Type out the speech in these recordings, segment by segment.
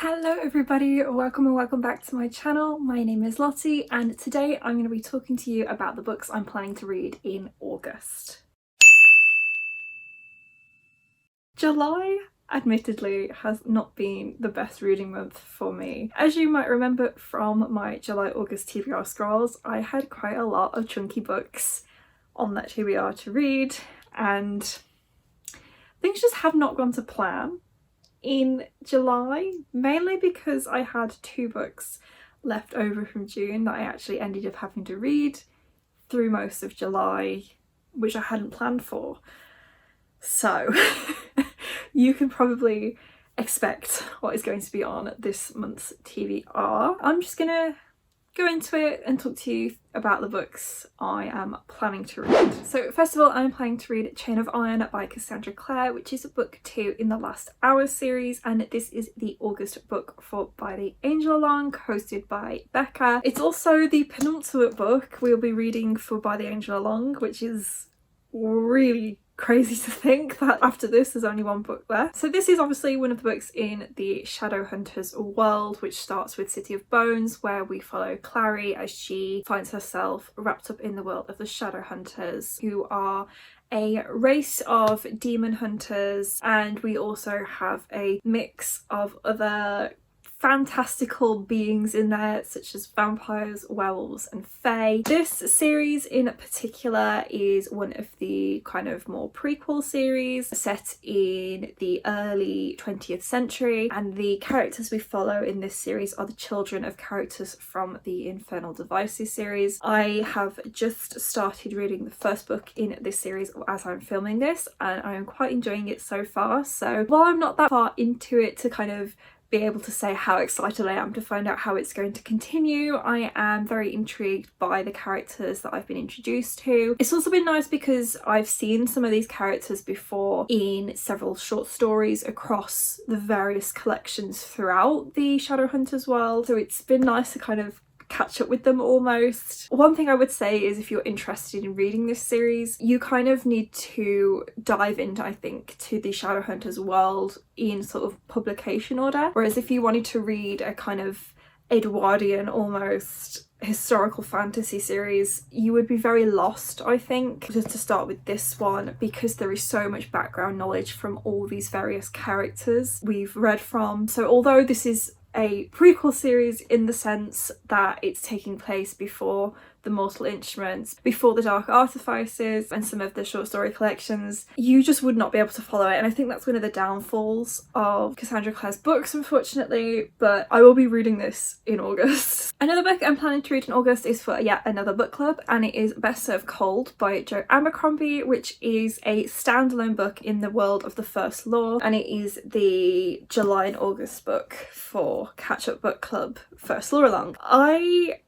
Hello everybody, welcome and welcome back to my channel. My name is Lottie and today I'm going to be talking to you about the books I'm planning to read in August. July, admittedly, has not been the best reading month for me. As you might remember from my July-August TBR scrolls, I had quite a lot of chunky books on that TBR to read and things just have not gone to plan in July, mainly because I had 2 books left over from June that I actually ended up having to read through most of July, which I hadn't planned for. So you can probably expect what is going to be on this month's TBR. I'm just gonna go into it and talk to you about the books I am planning to read. So first of all, I'm planning to read Chain of Iron by Cassandra Clare, which is book 2 in the Last Hours series, and this is the August book for By the Angel Along, hosted by Becca. It's also the penultimate book we'll be reading for By the Angel Along, which is really crazy to think that after this there's only 1 book left. So this is obviously one of the books in the Shadowhunters world, which starts with City of Bones, where we follow Clary as she finds herself wrapped up in the world of the Shadowhunters, who are a race of demon hunters, and we also have a mix of other fantastical beings in there, such as vampires, werewolves and fae. This series in particular is one of the kind of more prequel series set in the early 20th century, and the characters we follow in this series are the children of characters from the Infernal Devices series. I have just started reading the first book in this series as I'm filming this, and I am quite enjoying it so far. So while I'm not that far into it to kind of be able to say how excited I am to find out how it's going to continue, I am very intrigued by the characters that I've been introduced to. It's also been nice because I've seen some of these characters before in several short stories across the various collections throughout the Shadowhunters world, so it's been nice to kind of catch up with them almost. One thing I would say is if you're interested in reading this series, you kind of need to dive into, I think, to the Shadowhunters world in sort of publication order, whereas if you wanted to read a kind of Edwardian almost historical fantasy series, you would be very lost, I think, just to start with this one, because there is so much background knowledge from all these various characters we've read from. So although this is a prequel series in the sense that it's taking place before the Mortal Instruments, before the Dark Artifices and some of the short story collections, you just would not be able to follow it, and I think that's one of the downfalls of Cassandra Clare's books, unfortunately. But I will be reading this in August. Another book I'm planning to read in August is for yet another book club, and it is Best Served Cold by Jo Abercrombie, which is a standalone book in the world of the First Law, and it is the July and August book for Catch Up Book Club First Law Along. I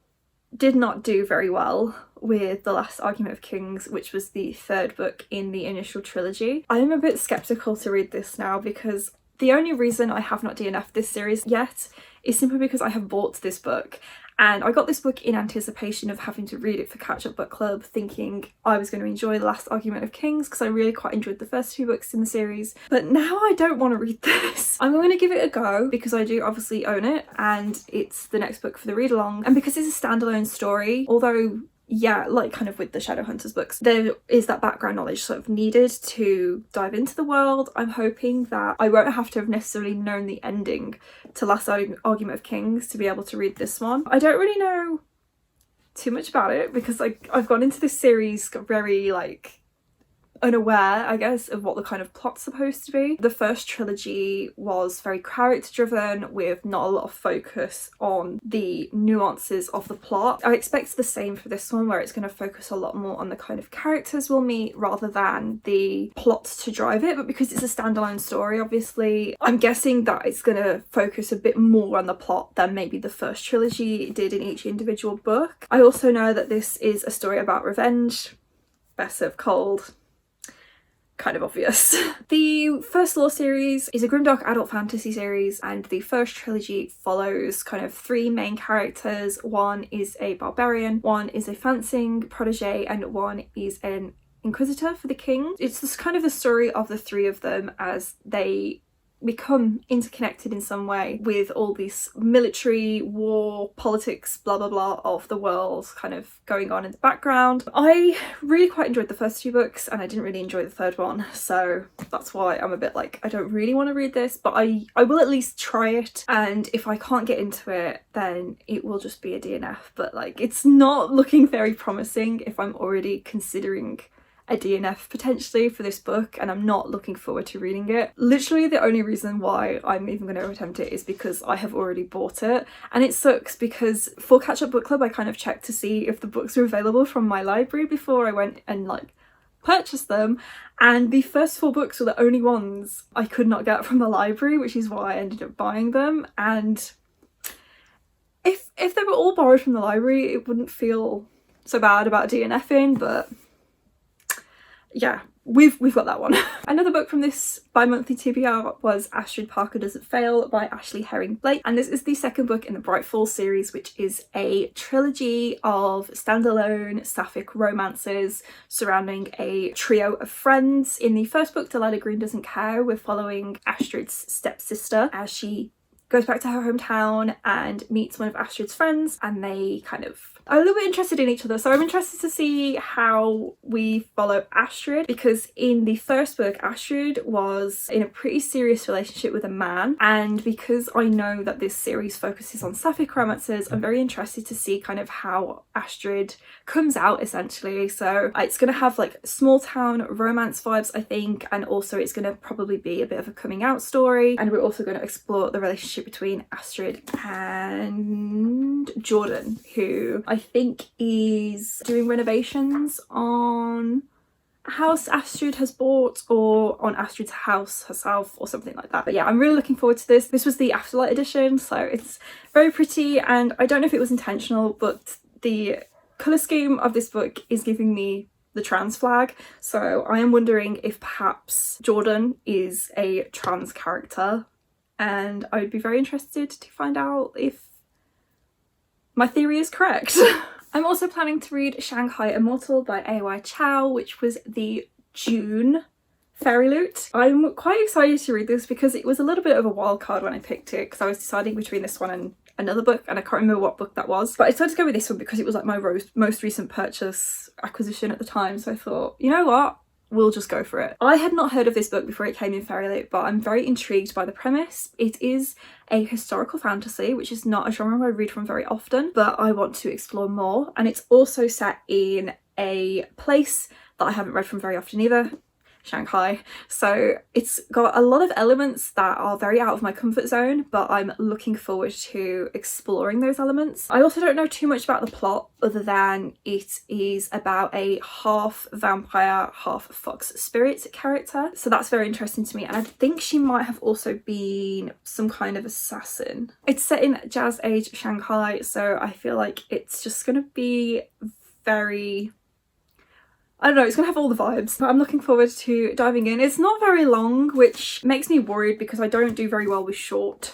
did not do very well with The Last Argument of Kings, which was the 3rd book in the initial trilogy. I am a bit skeptical to read this now because the only reason I have not DNF'd this series yet is simply because I have bought this book, and I got this book in anticipation of having to read it for Catch Up Book Club, thinking I was going to enjoy The Last Argument of Kings because I really quite enjoyed the first 2 books in the series. But now I don't want to read this. I'm going to give it a go because I do obviously own it and it's the next book for the read along, and because it's a standalone story, although yeah, like kind of with the Shadowhunters books, there is that background knowledge sort of needed to dive into the world. I'm hoping that I won't have to have necessarily known the ending to Last Argument of Kings to be able to read this one. I don't really know too much about it because I've gone into this series very unaware, I guess, of what the kind of plot's supposed to be. The first trilogy was very character driven with not a lot of focus on the nuances of the plot. I expect the same for this one, where it's going to focus a lot more on the kind of characters we'll meet rather than the plot to drive it. But because it's a standalone story, obviously, I'm guessing that it's going to focus a bit more on the plot than maybe the first trilogy did in each individual book. I also know that this is a story about revenge. Best Served Cold. Kind of obvious. The First Law series is a grimdark adult fantasy series, and the first trilogy follows kind of 3 main characters. One is a barbarian, one is a fencing protege, and one is an inquisitor for the king. It's just kind of the story of the 3 of them as they become interconnected in some way with all this military, war, politics, blah blah blah of the world kind of going on in the background. I really quite enjoyed the first 2 books and I didn't really enjoy the third one, so that's why I'm a bit like, I don't really want to read this, but I will at least try it, and if I can't get into it then it will just be a DNF, but like it's not looking very promising if I'm already considering a DNF potentially for this book and I'm not looking forward to reading it. Literally the only reason why I'm even going to attempt it is because I have already bought it, and it sucks because for Catch Up Book Club I kind of checked to see if the books were available from my library before I went and like purchased them, and the first 4 books were the only ones I could not get from the library, which is why I ended up buying them. And if they were all borrowed from the library it wouldn't feel so bad about DNFing, but yeah, we've got that one. Another book from this bi-monthly TBR was Astrid Parker Doesn't Fail by Ashley Herring-Blake, and this is the second book in the Bright Falls series, which is a trilogy of standalone sapphic romances surrounding a trio of friends. In the first book, Delilah Green Doesn't Care, we're following Astrid's stepsister as she goes back to her hometown and meets one of Astrid's friends, and they kind of are a little bit interested in each other. So I'm interested to see how we follow Astrid, because in the first book Astrid was in a pretty serious relationship with a man, and because I know that this series focuses on sapphic romances, I'm very interested to see kind of how Astrid comes out essentially. So it's going to have like small town romance vibes I think, and also it's going to probably be a bit of a coming out story, and we're also going to explore the relationship between Astrid and Jordan, who I think is doing renovations on a house Astrid has bought, or on Astrid's house herself or something like that. But yeah, I'm really looking forward to this. This was the Afterlight edition, so it's very pretty, and I don't know if it was intentional, but the colour scheme of this book is giving me the trans flag, so I am wondering if perhaps Jordan is a trans character, and I would be very interested to find out if my theory is correct. I'm also planning to read Shanghai Immortal by A.Y. Chow, which was the June Fairy Loot. I'm quite excited to read this because it was a little bit of a wild card when I picked it, because I was deciding between this one and another book, and I can't remember what book that was, but I decided to go with this one because it was like my most recent purchase acquisition at the time, so I thought, you know what, we'll just go for it. I had not heard of this book before it came in Fairy Loot, but I'm very intrigued by the premise. It is a historical fantasy, which is not a genre I read from very often, but I want to explore more, and it's also set in a place that I haven't read from very often either, Shanghai. So it's got a lot of elements that are very out of my comfort zone, but I'm looking forward to exploring those elements. I also don't know too much about the plot other than it is about a half vampire, half fox spirit character. So that's very interesting to me, and I think she might have also been some kind of assassin. It's set in Jazz Age Shanghai, so I feel like it's just gonna be very, I don't know, it's gonna have all the vibes, but I'm looking forward to diving in. It's not very long, which makes me worried because I don't do very well with short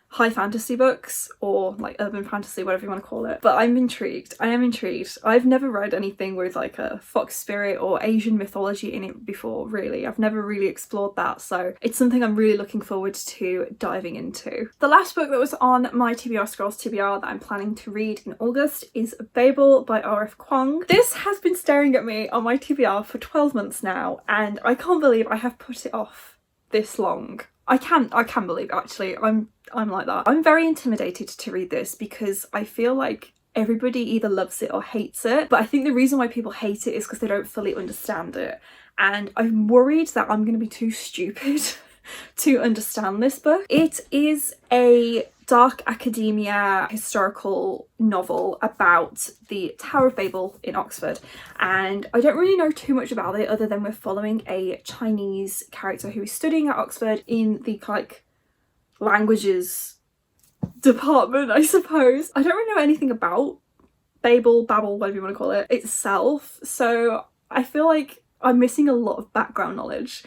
high fantasy books, or like urban fantasy, whatever you want to call it, but I'm intrigued. I am intrigued. I've never read anything with like a fox spirit or Asian mythology in it before, really. I've never really explored that, so it's something I'm really looking forward to diving into. The last book that was on my TBR Scrolls TBR that I'm planning to read in August is Babel by R.F. Kuang. This has been staring at me on my TBR for 12 months now, and I can't believe I have put it off this long. I can believe it, actually. I'm like that. I'm very intimidated to read this because I feel like everybody either loves it or hates it, but I think the reason why people hate it is because they don't fully understand it, and I'm worried that I'm going to be too stupid to understand this book. It is a dark academia historical novel about the Tower of Babel in Oxford, and I don't really know too much about it other than we're following a Chinese character who is studying at Oxford in the like languages department, I suppose. I don't really know anything about Babel, whatever you want to call it, itself, so I feel like I'm missing a lot of background knowledge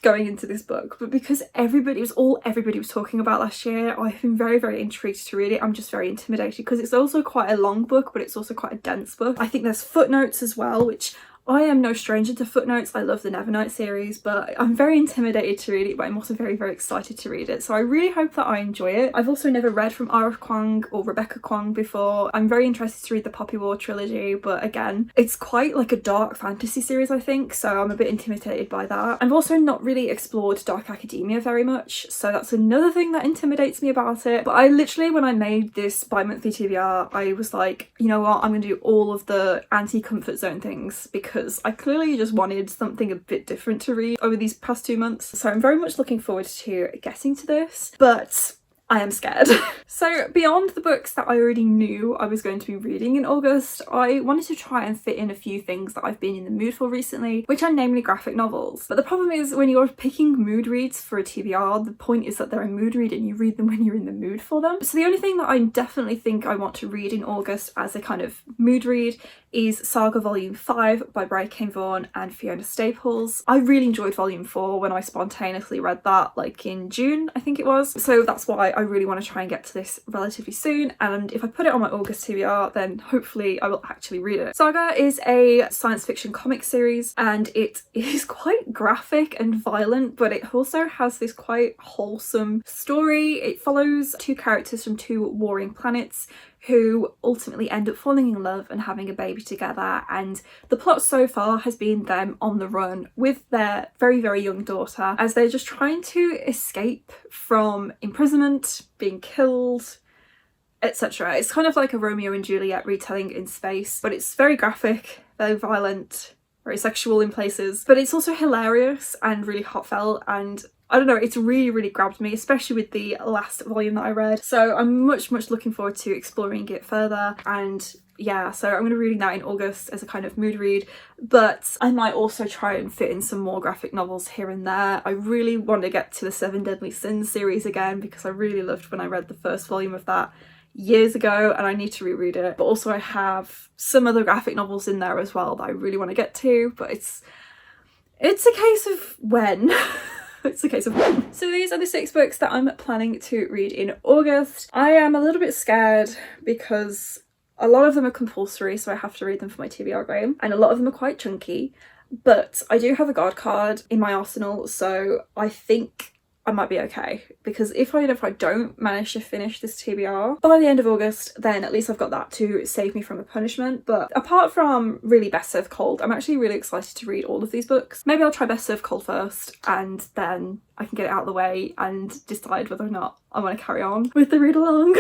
going into this book, but because everybody was talking about last year, I've been very, very intrigued to read it. I'm just very intimidated because it's also quite a long book, but it's also quite a dense book. I think there's footnotes as well, which I am no stranger to footnotes. I love the Nevernight series, but I'm very intimidated to read it, but I'm also very, very excited to read it. So I really hope that I enjoy it. I've also never read from R.F. Kuang or Rebecca Kuang before. I'm very interested to read the Poppy War trilogy, but again, it's quite like a dark fantasy series, I think, so I'm a bit intimidated by that. I've also not really explored dark academia very much, so that's another thing that intimidates me about it. But I literally, when I made this bi-monthly TBR, I was like, you know what, I'm gonna do all of the anti-comfort zone things because I clearly just wanted something a bit different to read over these past 2 months. So I'm very much looking forward to getting to this, but I am scared. So beyond the books that I already knew I was going to be reading in August, I wanted to try and fit in a few things that I've been in the mood for recently, which are namely graphic novels. But the problem is when you're picking mood reads for a TBR, the point is that they're a mood read and you read them when you're in the mood for them. So the only thing that I definitely think I want to read in August as a kind of mood read is Saga Volume 5 by Bryce Kane Vaughan and Fiona Staples. I really enjoyed Volume 4 when I spontaneously read that, like in June, I think it was. So that's why I really want to try and get to this relatively soon, and if I put it on my August TBR, then hopefully I will actually read it. Saga is a science fiction comic series, and it is quite graphic and violent, but it also has this quite wholesome story. It follows two characters from two warring planets who ultimately end up falling in love and having a baby together, and the plot so far has been them on the run with their very, very young daughter as they're just trying to escape from imprisonment, being killed, etc. It's kind of like a Romeo and Juliet retelling in space, but it's very graphic, very violent, very sexual in places, but it's also hilarious and really heartfelt, and I don't know, it's really, really grabbed me, especially with the last volume that I read. So I'm much, much looking forward to exploring it further. And yeah, so I'm going to be reading that in August as a kind of mood read, but I might also try and fit in some more graphic novels here and there. I really want to get to the Seven Deadly Sins series again because I really loved when I read the first volume of that years ago, and I need to reread it. But also I have some other graphic novels in there as well that I really want to get to, but it's a case of when. It's a case of when. So these are the 6 books that I'm planning to read in August. I am a little bit scared because a lot of them are compulsory, so I have to read them for my TBR game, and a lot of them are quite chunky, but I do have a guard card in my arsenal, so I think I might be okay, because if I don't manage to finish this TBR by the end of August, then at least I've got that to save me from a punishment. But apart from really Best Served Cold, I'm actually really excited to read all of these books. Maybe I'll try Best Served Cold first, and then I can get it out of the way and decide whether or not I want to carry on with the read along.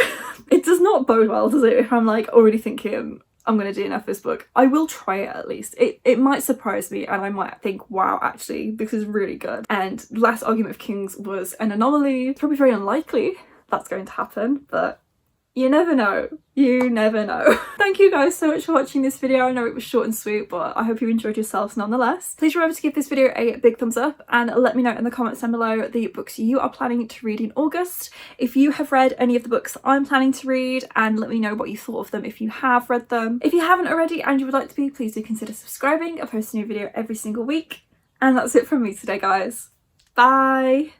It does not bode well, does it, if I'm like already thinking I'm going to DNF this book. I will try it at least. It might surprise me and I might think, wow, actually, this is really good. And Last Argument of Kings was an anomaly. It's probably very unlikely that's going to happen, but you never know. You never know. Thank you guys so much for watching this video. I know it was short and sweet, but I hope you enjoyed yourselves nonetheless. Please remember to give this video a big thumbs up and let me know in the comments down below the books you are planning to read in August. If you have read any of the books I'm planning to read, and let me know what you thought of them if you have read them. If you haven't already and you would like to be, please do consider subscribing. I post a new video every single week. And that's it from me today, guys. Bye!